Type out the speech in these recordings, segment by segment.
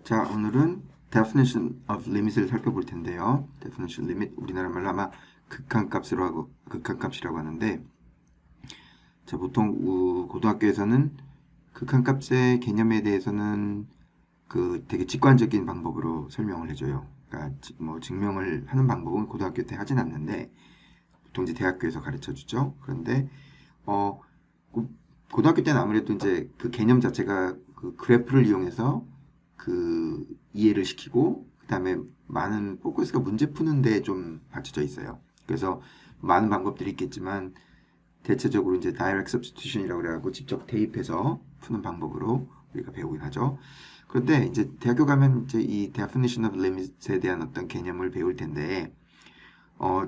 자, 오늘은 definition of limit을 살펴볼 텐데요. definition limit, 우리나라 말로 아마 극한값이라고 하는데, 자, 보통 고등학교에서는 극한값의 개념에 대해서는 그 되게 직관적인 방법으로 설명을 해줘요. 그러니까 뭐 증명을 하는 방법은 고등학교 때 하진 않는데 보통 이제 대학교에서 가르쳐 주죠. 그런데 어 고- 고등학교 때는 아무래도 이제 그 개념 자체가 그 그래프를 이용해서 그 이해를 시키고 그다음에 많은 포커스가 문제 푸는데 좀 받쳐져 있어요. 그래서 많은 방법들이 있겠지만 대체적으로 이제 direct substitution이라고 그래가지고 직접 대입해서 푸는 방법으로 우리가 배우긴 하죠. 그런데 이제 대학교 가면 이제 이 definition of limit에 대한 어떤 개념을 배울 텐데,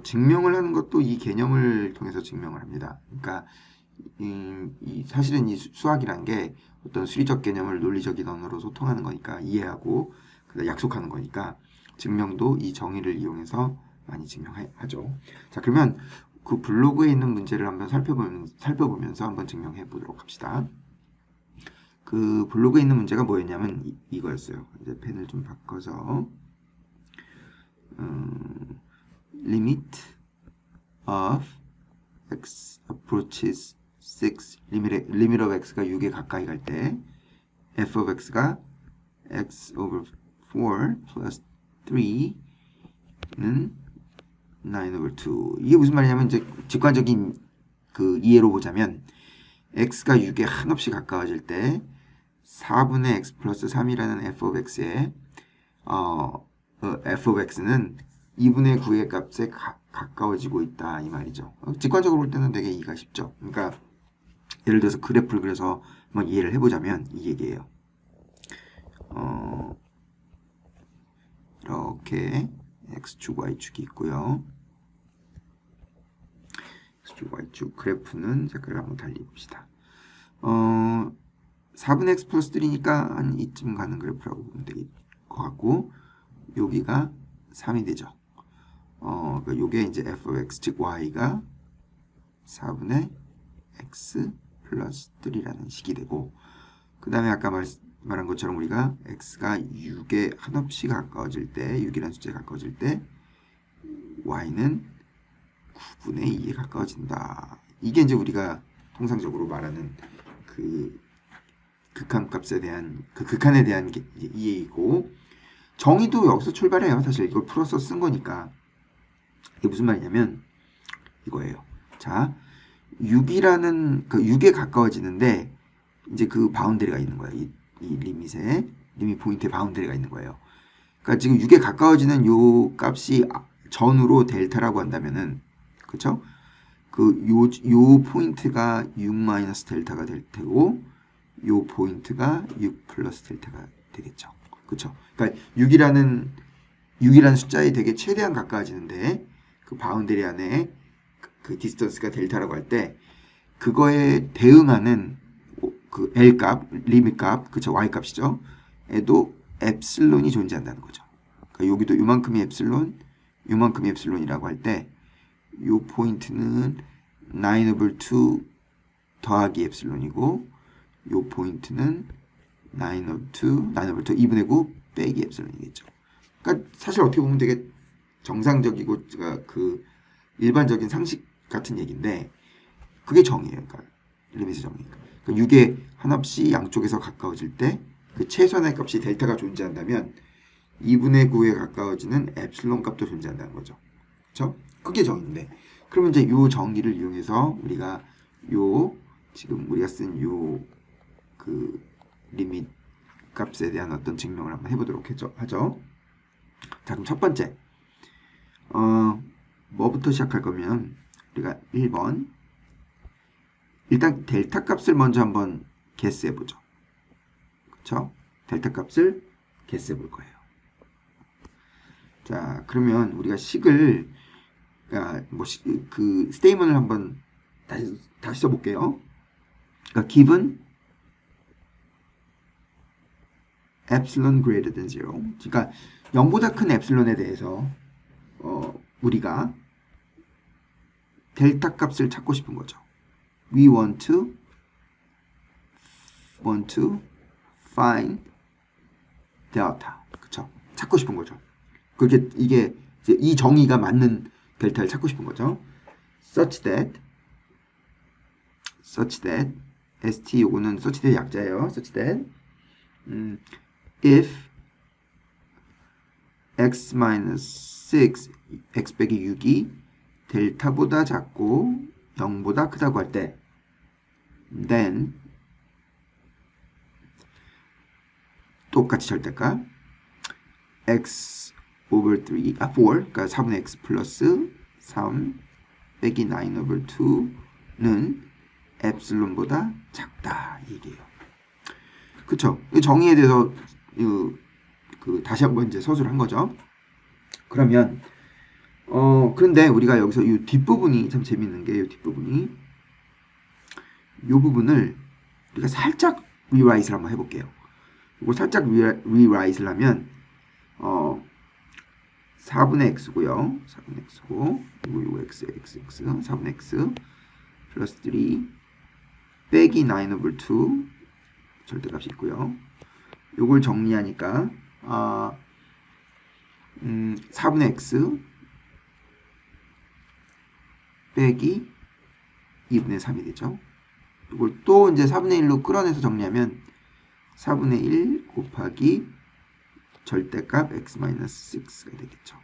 증명을 하는 것도 이 개념을 통해서 증명을 합니다. 그러니까 사실은 이 수학이란 게 어떤 수리적 개념을 논리적인 언어로 소통하는 거니까 이해하고 그다음 약속하는 거니까 증명도 이 정의를 이용해서 많이 증명하죠. 자, 그러면 그 블로그에 있는 문제를 한번 살펴보면서 한번 증명해 보도록 합시다. 그 블로그에 있는 문제가 뭐였냐면 이거였어요. 이제 펜을 좀 바꿔서 limit of x approaches 6 limit of x가 6에 가까이 갈 때 f of x가 x over 4 plus 3는 9 over 2. 이게 무슨 말이냐면 이제 직관적인 그 이해로 보자면 x가 6에 한없이 가까워질 때 4분의 x 플러스 3이라는 f of x에 f of x는 2분의 9의 값에 가까워지고 있다 이 말이죠. 직관적으로 볼 때는 되게 이해가 쉽죠. 그러니까 예를 들어서 그래프를 그려서 한번 이해를 해보자면 이 얘기예요. 이렇게 x축, y축이 있고요. x축, y축 그래프는 색깔을 한번 달리 봅시다. 4분의 x 플러스 3니까 한 이쯤 가는 그래프라고 보면 될 것 같고 여기가 3이 되죠. 그러니까 요게 이제 f of x 즉 y가 4분의 x 플러스 3라는 식이 되고 그 다음에 아까 말한 것처럼 우리가 x가 6에 한없이 가까워질 때 6이라는 숫자에 가까워질 때 y는 9분의 2에 가까워진다. 이게 이제 우리가 통상적으로 말하는 그 극한값에 대한 그 극한에 대한 이해이고 정의도 여기서 출발해요. 사실 이걸 풀어서 쓴 거니까 이게 무슨 말이냐면 이거예요. 자, 6이라는 그 6에 가까워지는데 이제 그 바운더리가 있는 거예요. 이 리밋 포인트에 바운더리가 있는 거예요. 그러니까 지금 6에 가까워지는 요 값이 전후로 델타라고 한다면은 그렇죠? 요 포인트가 6 마이너스 델타가 될 테고 요 포인트가 6 플러스 델타가 되겠죠. 그렇죠? 그러니까 6이라는 숫자에 되게 최대한 가까워지는데 그 바운더리 안에 그 디스턴스가 델타라고 할 때 그거에 대응하는 그 L 값, 리밋 값, 그쵸, Y 값이죠. 에도 엡실론이 존재한다는 거죠. 그러니까 여기도 요만큼이 엡실론, 요만큼이 엡실론이라고 할 때 요 포인트는 9 over 2 더하기 엡실론이고 요 포인트는 9 over 2, 2분의 9 빼기 엡실론이겠죠. 그러니까 사실 어떻게 보면 되게 정상적이고 그 일반적인 상식 같은 얘기인데 그게 정의예요. 그러니까 리밋의 정의니까. 그러니까 6에 한없이 양쪽에서 가까워질 때 그 최소한의 값이 델타가 존재한다면 2분의 9에 가까워지는 엡실론 값도 존재한다는 거죠. 그렇죠? 그게 정의인데 그러면 이제 이 정의를 이용해서 우리가 지금 우리가 쓴 그 리밋 값에 대한 어떤 증명을 한번 해보도록 하죠. 자, 그럼 첫 번째 뭐부터 시작할 거면 우리가 1번 일단 델타 값을 먼저 한번 개스해 보죠. 그렇죠? 델타 값을 개스해 볼 거예요. 자, 그러면 우리가 식을 그 스테이먼을 한번 다시 써볼게요. 그러니까 given epsilon greater than 0. 그러니까 0보다 큰 엡실론에 대해서 우리가 델타 값을 찾고 싶은 거죠. We want to find 델타. 그쵸? 찾고 싶은 거죠. 그게 이게 이제 이 정의가 맞는 델타를 찾고 싶은 거죠. such that st 요거는 such that 약자예요. such that if x-6 x 빼기 6이 델타보다 작고 0보다 크다고 할 때 then 똑같이 절대값 x over 3, 4, 그러니까 4분의 x 플러스 3 빼기 9 over 2는 엡실론보다 작다 이게요. 그쵸? 이 정의에 대해서 다시 한번 이제 서술을 한 거죠. 그러면 그런데 우리가 여기서 이 뒷부분이 참 재밌는 게 이 뒷부분이 이 부분을 우리가 살짝 리라이트를 한번 해볼게요. 이거 살짝 리라이트를 하면 4분의 x고요. 4분의 x고 그리고 x 4분의 x 플러스 3 빼기 9 over 2 절대값이 있고요. 요걸 정리하니까 4분의 x 빼기 2분의 3이 되죠. 이걸 또 이제 4분의 1로 끌어내서 정리하면 4분의 1 곱하기 절대값 x-6가 되겠죠.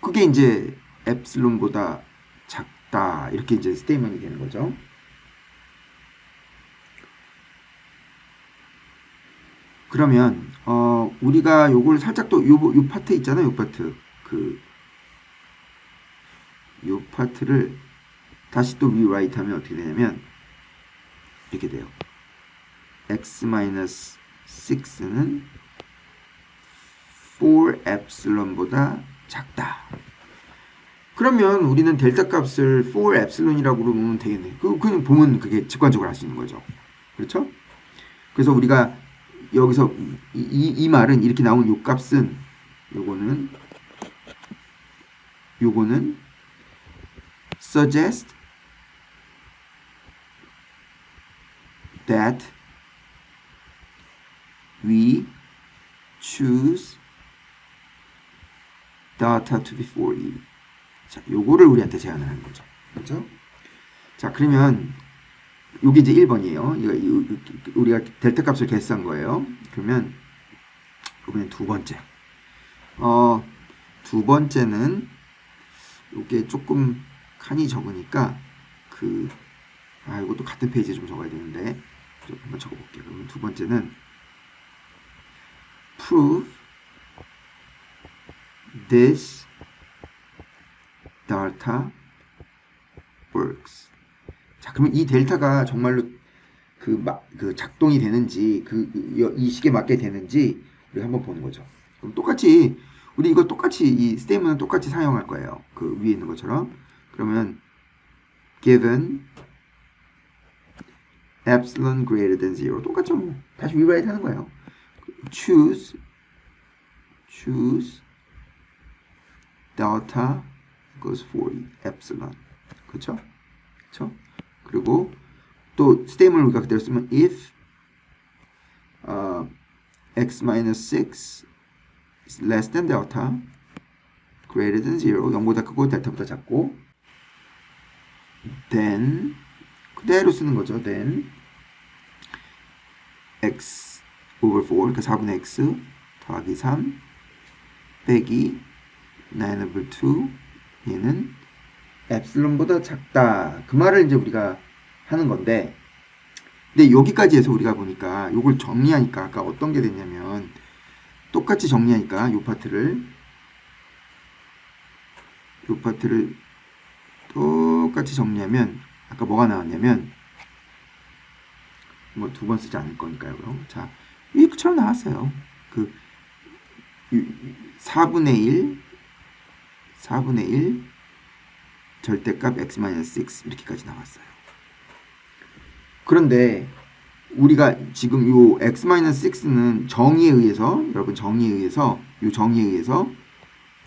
그게 이제 엡실론보다 작다 이렇게 이제 스테이트먼이 되는 거죠. 그러면 우리가 요걸 살짝 또 요 파트 있잖아요. 요 파트 요 파트를 다시 또 리라이트 하면 어떻게 되냐면 이렇게 돼요. x-6는 4엡실론보다 작다. 그러면 우리는 델타 값을 4엡실론이라고 놓으면 되겠네. 그냥 보면 그게 직관적으로 알 수 있는 거죠. 그렇죠? 그래서 우리가 여기서 이 말은 이렇게 나온 요 값은 요거는 suggest that we choose data to be 4e. 자, 요거를 우리한테 제안을 하는 거죠. 그렇죠? 자, 그러면 요게 이제 1번이에요. 우리가 델타 값을 계산한 거예요. 그러면 요번엔 두 번째. 두 번째는 요게 조금 칸이 적으니까 이것도 같은 페이지에 좀 적어야 되는데 좀 한번 적어볼게요. 그러면 두 번째는 prove this data works. 자, 그러면 이 델타가 정말로 작동이 되는지 이 식에 맞게 되는지 우리가 한번 보는 거죠. 그럼 똑같이 우리 이거 똑같이 이 스테이트먼은 똑같이 사용할 거예요. 그 위에 있는 것처럼. 그러면 given epsilon greater than 0 똑같죠. 뭐. 다시 rewrite 하는 거예요. choose delta equals 4 epsilon. 그렇죠? 그렇죠? 그리고 또 스테이트먼을 우리가 그대로 쓰면 if x-6 is less than delta greater than 0 0보다 크고 델타보다 작고 then 그대로 쓰는 거죠. then x over 4 그러니까 4분의 x 더하기 3 빼기 9 over 2 얘는 엡실론보다 작다. 그 말을 이제 우리가 하는 건데 근데 여기까지 해서 우리가 보니까 요걸 정리하니까 아까 어떤 게 됐냐면 똑같이 정리하니까 요 파트를 똑같이 정리하면 아까 뭐가 나왔냐면 뭐 두 번 쓰지 않을 거니까요. 그럼 자 이처럼 나왔어요. 4분의 1 절대값 x-6 이렇게까지 나왔어요. 그런데 우리가 지금 요 x-6는 정의에 의해서 여러분 정의에 의해서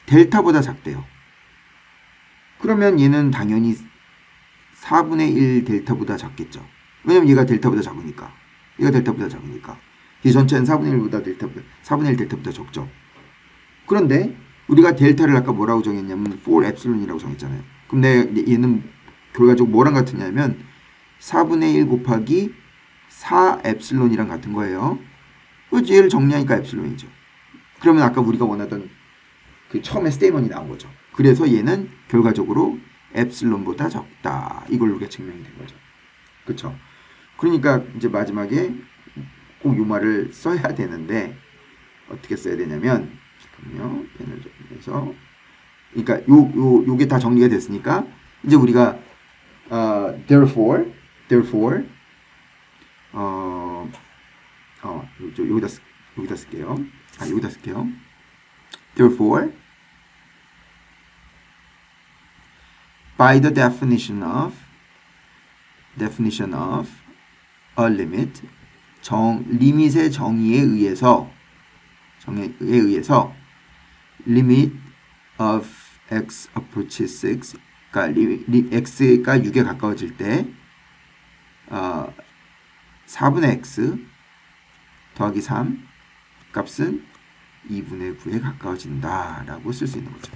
델타보다 작대요. 그러면 얘는 당연히 4분의 1 델타보다 작겠죠. 왜냐면 얘가 델타보다 작으니까. 이거 델타보다 작으니까. 이 전체는 4분의 1 델타보다 적죠. 그런데 우리가 델타를 아까 뭐라고 정했냐면 4 엡실론이라고 정했잖아요. 그럼 얘는 결과적으로 뭐랑 같으냐면 4분의 1 곱하기 4 엡실론이랑 같은 거예요. 그렇지, 얘를 정리하니까 엡실론이죠. 그러면 아까 우리가 원하던 그 처음에 스테이먼이 나온 거죠. 그래서 얘는 결과적으로 엡실론보다 적다. 이걸 우리가 증명이 된 거죠. 그쵸? 그러니까 이제 마지막에 꼭 이 말을 써야 되는데 어떻게 써야 되냐면 잠깐만요. 펜을 좀 해서 그러니까 요게 다 정리가 됐으니까 이제 우리가 therefore 여기다 쓸게요. 여기다 쓸게요. Therefore, by the definition of a limit, 리밋의 정의에 의해서 limit of x approaches 6, 그러니까 x가 6에 가까워질 때 4분의 x 더하기 3 값은 2분의 9에 가까워진다라고 쓸 수 있는 거죠.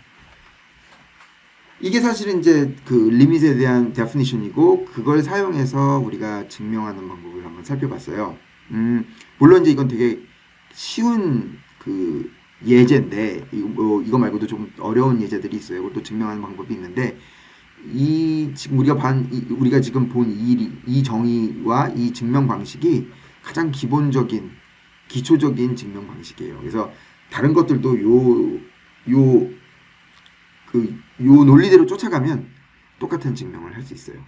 이게 사실은 이제 그 리밋에 대한 데피니션이고 그걸 사용해서 우리가 증명하는 방법을 한번 살펴봤어요. 물론 이제 이건 되게 쉬운 그 예제인데 이거 말고도 좀 어려운 예제들이 있어요. 그것도 증명하는 방법이 있는데 지금 우리가 지금 본 이 정의와 이 증명 방식이 가장 기본적인 기초적인 증명 방식이에요. 그래서 다른 것들도 요 논리대로 쫓아가면 똑같은 증명을 할 수 있어요.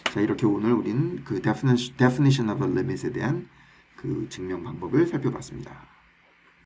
자, 이렇게 오늘 우리는 그 definition of a limit에 대한 그 증명 방법을 살펴봤습니다.